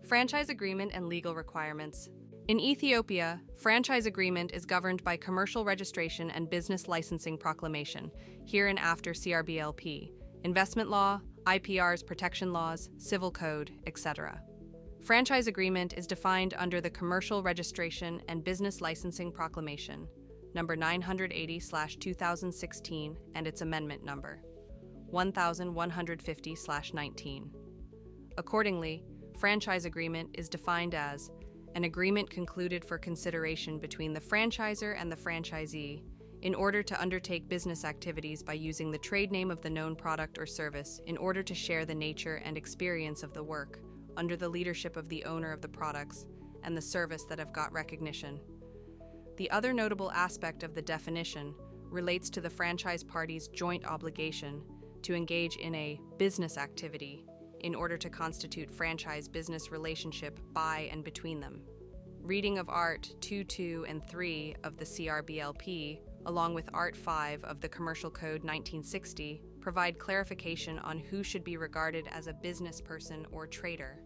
Franchise agreement and legal requirements. In Ethiopia, franchise agreement is governed by Commercial Registration and Business Licensing Proclamation, hereinafter CRBLP, investment law, IPR's protection laws, civil code, etc. Franchise agreement is defined under the Commercial Registration and Business Licensing Proclamation, number 980/2016, and its amendment number 1150/19. Accordingly, franchise agreement is defined as an agreement concluded for consideration between the franchisor and the franchisee in order to undertake business activities by using the trade name of the known product or service in order to share the nature and experience of the work under the leadership of the owner of the products and the service that have got recognition. The other notable aspect of the definition relates to the franchise party's joint obligation to engage in a business activity in order to constitute franchise-business relationship by and between them. Reading of Art 2.2 and 3 of the CRBLP, along with Art 5 of the Commercial Code 1960, provide clarification on who should be regarded as a business person or trader.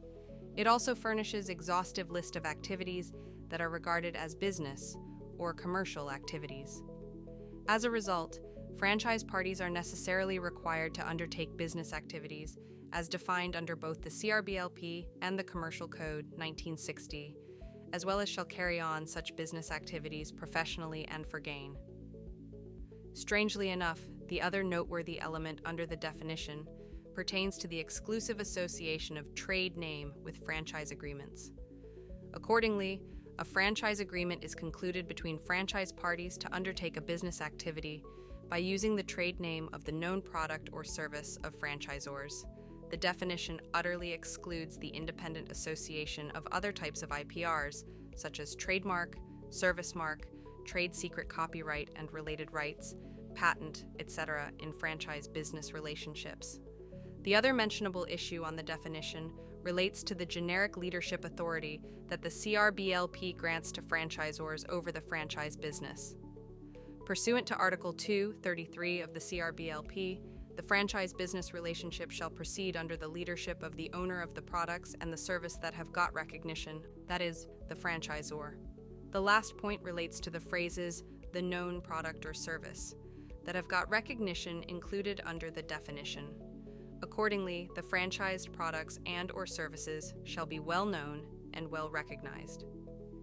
It also furnishes exhaustive list of activities that are regarded as business or commercial activities. As a result, franchise parties are necessarily required to undertake business activities as defined under both the CRBLP and the Commercial Code 1960, as well as shall carry on such business activities professionally and for gain. Strangely enough, the other noteworthy element under the definition pertains to the exclusive association of trade name with franchise agreements. Accordingly, a franchise agreement is concluded between franchise parties to undertake a business activity by using the trade name of the known product or service of franchisors. The definition utterly excludes the independent association of other types of IPRs, such as trademark, service mark, trade secret copyright and related rights, patent, etc., in franchise business relationships. The other mentionable issue on the definition relates to the generic leadership authority that the CRBLP grants to franchisors over the franchise business. Pursuant to Article 2.33 of the CRBLP, the franchise business relationship shall proceed under the leadership of the owner of the products and the service that have got recognition, that is, the franchisor. The last point relates to the phrases, the known product or service, that have got recognition included under the definition. Accordingly, the franchised products and or services shall be well known and well recognized.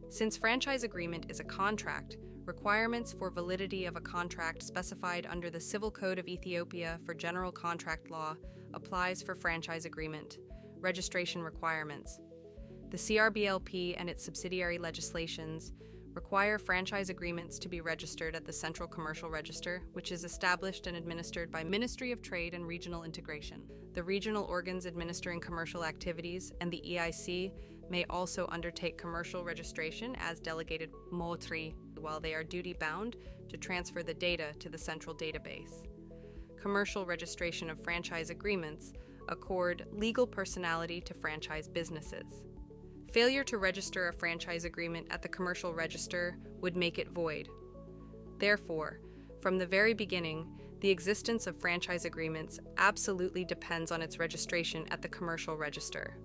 Since franchise agreement is a contract, requirements for validity of a contract specified under the Civil Code of Ethiopia for General Contract Law applies for franchise agreement. Registration requirements. The CRBLP and its subsidiary legislations require franchise agreements to be registered at the Central Commercial Register, which is established and administered by Ministry of Trade and Regional Integration. The regional organs administering commercial activities and the EIC may also undertake commercial registration as delegated motri, while they are duty-bound to transfer the data to the central database. Commercial registration of franchise agreements accord legal personality to franchise businesses. Failure to register a franchise agreement at the commercial register would make it void. Therefore, from the very beginning, the existence of franchise agreements absolutely depends on its registration at the commercial register.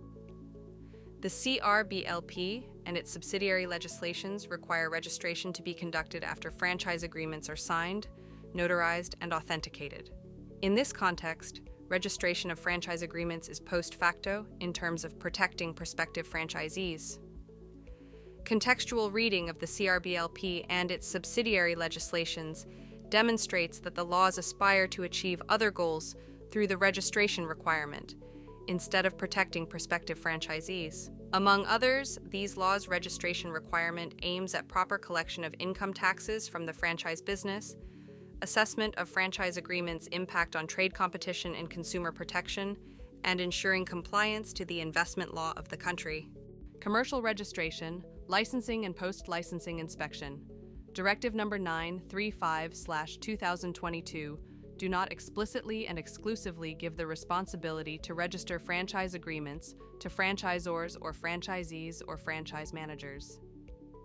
The CRBLP and its subsidiary legislations require registration to be conducted after franchise agreements are signed, notarized, and authenticated. In this context, registration of franchise agreements is post facto in terms of protecting prospective franchisees. Contextual reading of the CRBLP and its subsidiary legislations demonstrates that the laws aspire to achieve other goals through the registration requirement, instead of protecting prospective franchisees. Among others, these laws' registration requirement aims at proper collection of income taxes from the franchise business, assessment of franchise agreements' impact on trade competition and consumer protection, and ensuring compliance to the investment law of the country. Commercial registration, licensing and post-licensing inspection. Directive number 935/2022 do not explicitly and exclusively give the responsibility to register franchise agreements to franchisors or franchisees or franchise managers.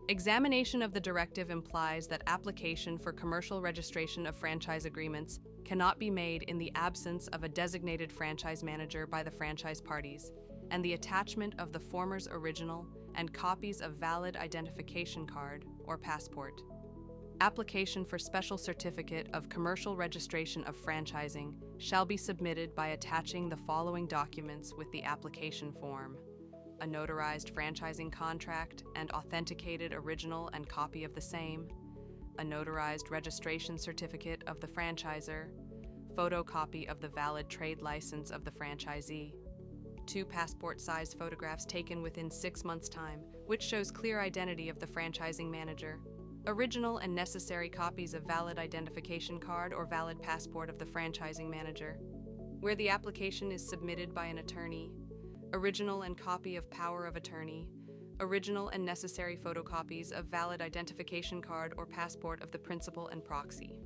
Examination of the directive implies that application for commercial registration of franchise agreements cannot be made in the absence of a designated franchise manager by the franchise parties. and the attachment of the former's original and copies of valid identification card or passport. Application for special certificate of commercial registration of franchising shall be submitted by attaching the following documents with the application form: a notarized franchising contract and authenticated original and copy of the same, a notarized registration certificate of the franchisor, photocopy of the valid trade license of the franchisee, 2 passport-sized photographs taken within 6 months' time, which shows clear identity of the franchising manager, original and necessary copies of valid identification card or valid passport of the franchising manager, where the application is submitted by an attorney, original and copy of power of attorney, original and necessary photocopies of valid identification card or passport of the principal and proxy.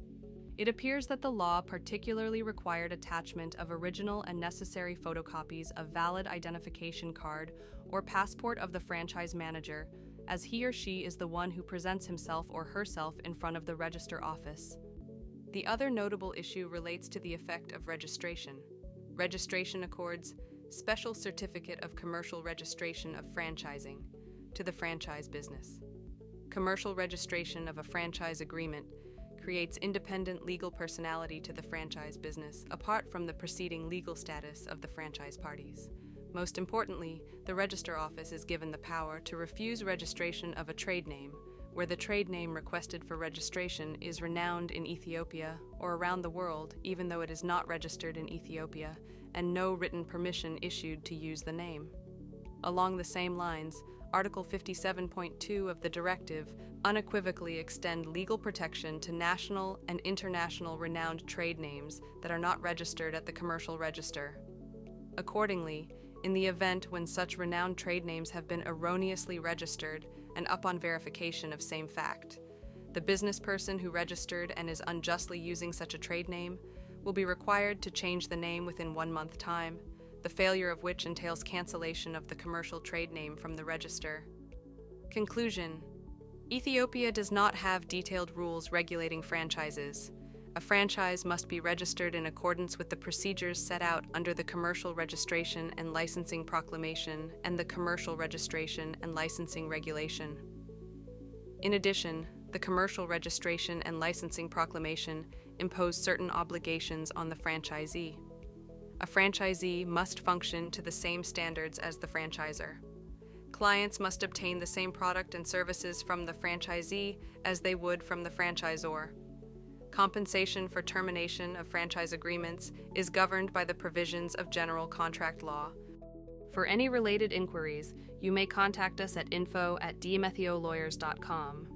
It appears that the law particularly required attachment of original and necessary photocopies of valid identification card or passport of the franchise manager, as he or she is the one who presents himself or herself in front of the register office. The other notable issue relates to the effect of registration. Registration accords special certificate of commercial registration of franchising to the franchise business. Commercial registration of a franchise agreement creates independent legal personality to the franchise business, apart from the preceding legal status of the franchise parties. Most importantly, the register office is given the power to refuse registration of a trade name, where the trade name requested for registration is renowned in Ethiopia or around the world, even though it is not registered in Ethiopia, and no written permission issued to use the name. Along the same lines, Article 57.2 of the directive unequivocally extend legal protection to national and international renowned trade names that are not registered at the commercial register. Accordingly, in the event when such renowned trade names have been erroneously registered and upon verification of same fact, the business person who registered and is unjustly using such a trade name will be required to change the name within 1 month time, the failure of which entails cancellation of the commercial trade name from the register. Conclusion: Ethiopia does not have detailed rules regulating franchises. A franchise must be registered in accordance with the procedures set out under the Commercial Registration and Licensing Proclamation and the Commercial Registration and Licensing Regulation. In addition, the Commercial Registration and Licensing Proclamation impose certain obligations on the franchisee. A franchisee must function to the same standards as the franchisor. Clients must obtain the same product and services from the franchisee as they would from the franchisor. Compensation for termination of franchise agreements is governed by the provisions of general contract law. For any related inquiries, you may contact us at info@dmethiolawyers.com.